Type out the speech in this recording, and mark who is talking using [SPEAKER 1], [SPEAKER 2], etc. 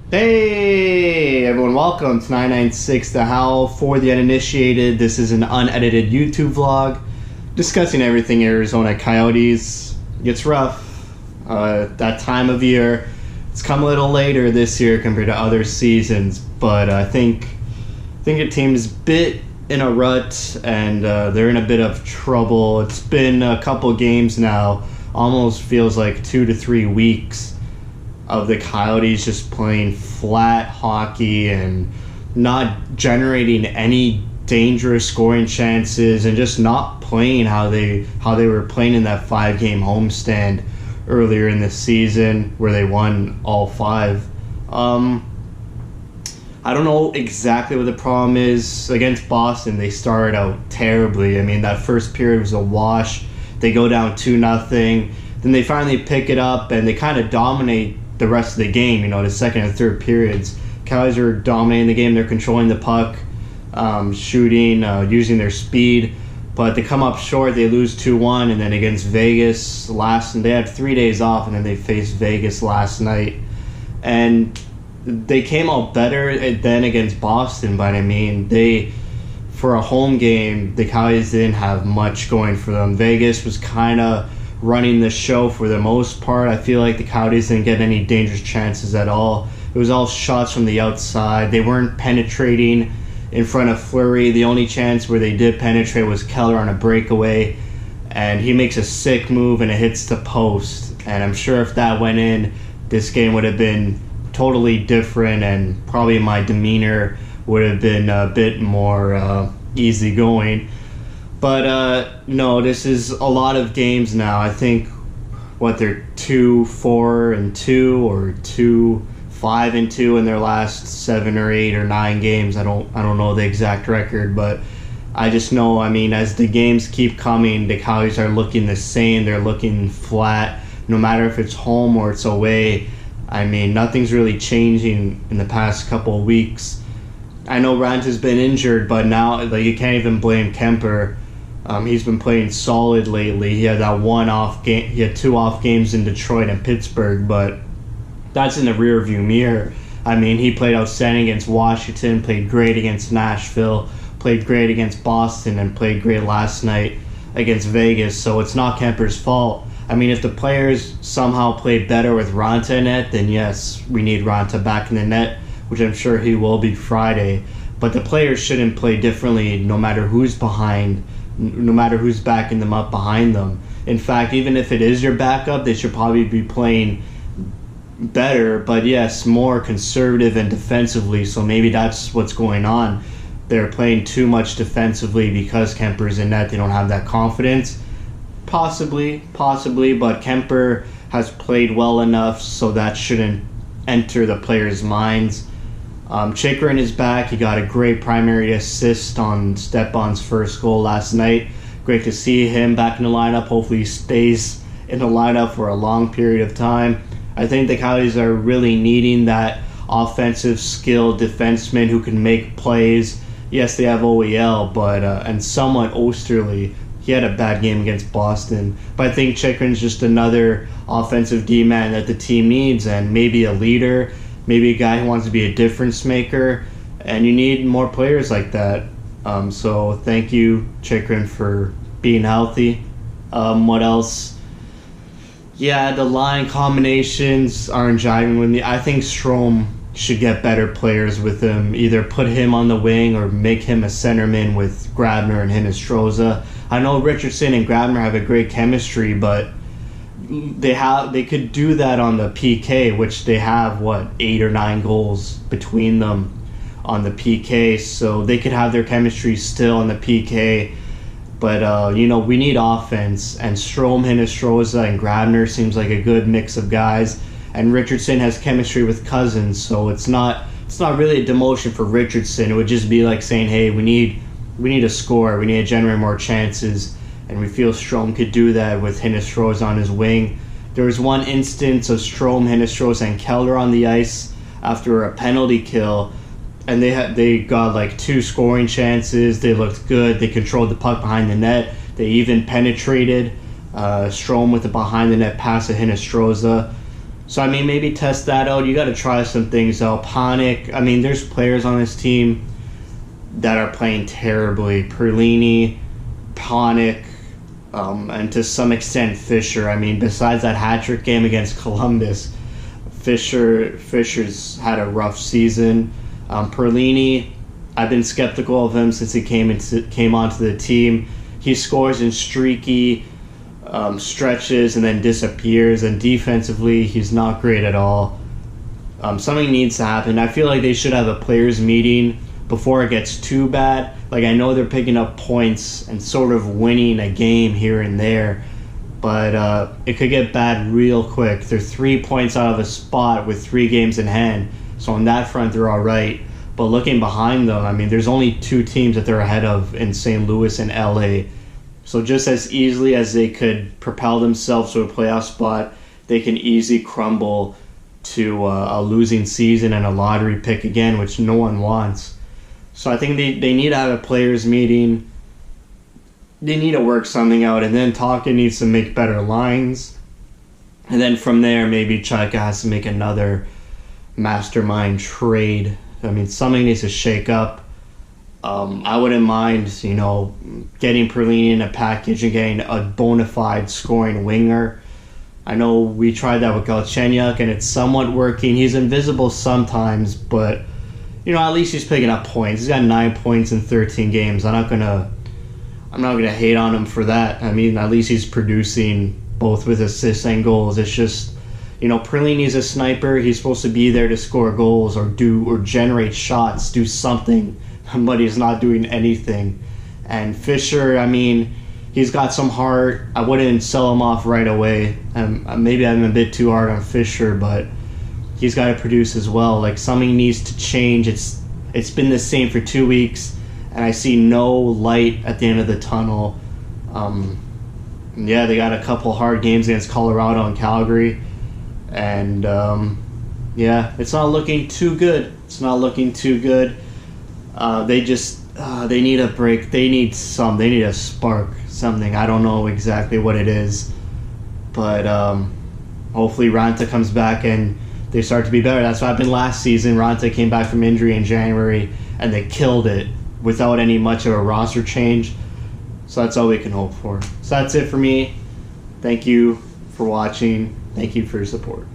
[SPEAKER 1] Hey everyone, welcome to 99.6 The Howl for the uninitiated. This is an unedited YouTube vlog discussing everything Arizona Coyotes. It's rough. That time of year. It's come a little later this year compared to other seasons, but I think the team's bit in a rut and they're in a bit of trouble. It's been a couple games now, almost feels like 2 to 3 weeks of the Coyotes just playing flat hockey and not generating any dangerous scoring chances and just not playing how they were playing in that 5-game homestand earlier in the season where they won all 5. I don't know exactly what the problem is. Against Boston, they started out terribly. I mean, that first period was a wash. They go down 2-0. Then they finally pick it up and they kind of dominate the rest of the game, the second and third periods. Coyotes are dominating the game. They're controlling the puck, shooting, using their speed. But they come up short. They lose 2-1. And then against Vegas they had 3 days off, and then they faced Vegas last night. And they came out better than against Boston. But, I mean, for a home game, the Coyotes didn't have much going for them. Vegas was kind of running the show for the most part. I feel like the Coyotes didn't get any dangerous chances at all. It was all shots from the outside. They weren't penetrating in front of Fleury. The only chance where they did penetrate was Keller on a breakaway, and he makes a sick move and it hits the post. And I'm sure if that went in, this game would have been totally different, and probably my demeanor would have been a bit more easygoing. But no, this is a lot of games now. I think they're 2-4-2 or 2-5-2 in their last 7 or 8 or 9 games. I don't know the exact record, but I just know, as the games keep coming, the Coyotes are looking the same. They're looking flat, no matter if it's home or it's away. Nothing's really changing in the past couple of weeks. I know Rant has been injured, but now you can't even blame Kemper. He's been playing solid lately. He had that one off game. He had 2 off games in Detroit and Pittsburgh, but that's in the rearview mirror. He played outstanding against Washington, played great against Nashville, played great against Boston, and played great last night against Vegas. So it's not Kemper's fault. If the players somehow play better with Ranta in net, then yes, we need Ranta back in the net, which I'm sure he will be Friday. But the players shouldn't play differently no matter who's behind, no matter who's backing them up behind them. In fact, even if it is your backup, they should probably be playing better, but yes, more conservative and defensively. So maybe that's what's going on. They're playing too much defensively because Kemper's in net. They don't have that confidence. Possibly, but Kemper has played well enough, so that shouldn't enter the players' minds. Chychrun is back. He got a great primary assist on Stepan's first goal last night. Great to see him back in the lineup. Hopefully he stays in the lineup for a long period of time. I think the Coyotes are really needing that offensive skilled defenseman who can make plays. Yes, they have OEL, but and somewhat Osterley. He had a bad game against Boston. But I think Chychrun's just another offensive D-man that the team needs, and maybe a leader, maybe a guy who wants to be a difference maker, and you need more players like that. So thank you, Chychrun, for being healthy. What else? Yeah, the line combinations aren't jiving with me. I think Strome should get better players with him. Either put him on the wing or make him a centerman with Grabner and Hinostroza. I know Richardson and Grabner have a great chemistry, but they could do that on the PK, which they have 8 or 9 goals between them on the PK, so they could have their chemistry still on the PK. But we need offense, and Strome, Hinostroza, and Grabner seems like a good mix of guys. And Richardson has chemistry with Cousins, so it's not really a demotion for Richardson. It would just be like saying, hey, we need a score, we need to generate more chances. And we feel Strome could do that with Hinostroza on his wing. There was one instance of Strome, Hinostroza, and Keller on the ice after a penalty kill, and they got 2 scoring chances. They looked good. They controlled the puck behind the net. They even penetrated Strome with a behind the net pass to Hinostroza. So, I mean, maybe test that out. You got to try some things out. Panik, I mean, there's players on this team that are playing terribly. Perlini, Panik, and to some extent Fisher. I mean, besides that hat-trick game against Columbus, Fisher's had a rough season. Perlini, I've been skeptical of him since he came onto the team. He scores in streaky stretches and then disappears, and defensively he's not great at all. Something needs to happen. I feel like they should have a players meeting before it gets too bad. Like, I know they're picking up points and sort of winning a game here and there, but it could get bad real quick. They're 3 points out of a spot with 3 games in hand, so on that front they're all right. But looking behind them, I mean, there's only 2 teams that they're ahead of in St. Louis and LA. So just as easily as they could propel themselves to a playoff spot, they can easily crumble to a losing season and a lottery pick again, which no one wants. So I think they need to have a players meeting. They need to work something out, and then Talkin needs to make better lines. And then from there, maybe Chaika has to make another mastermind trade. I mean, something needs to shake up. I wouldn't mind, getting Perlini in a package and getting a bona fide scoring winger. I know we tried that with Galchenyuk, and it's somewhat working. He's invisible sometimes, but at least he's picking up points. He's got 9 points in 13 games. I'm not gonna hate on him for that. I mean, at least he's producing both with assists and goals. It's just, Perlini's a sniper. He's supposed to be there to score goals or generate shots, do something, but he's not doing anything. And Fisher, I mean, he's got some heart. I wouldn't sell him off right away. Maybe I'm a bit too hard on Fisher, but he's got to produce as well. Like, something needs to change. It's been the same for 2 weeks, and I see no light at the end of the tunnel. They got a couple hard games against Colorado and Calgary, and it's not looking too good. They need a break. They need a spark, something. I don't know exactly what it is, but hopefully Ranta comes back and they start to be better. That's what happened last season. Ranta came back from injury in January, and they killed it without any much of a roster change. So that's all we can hope for. So that's it for me. Thank you for watching. Thank you for your support.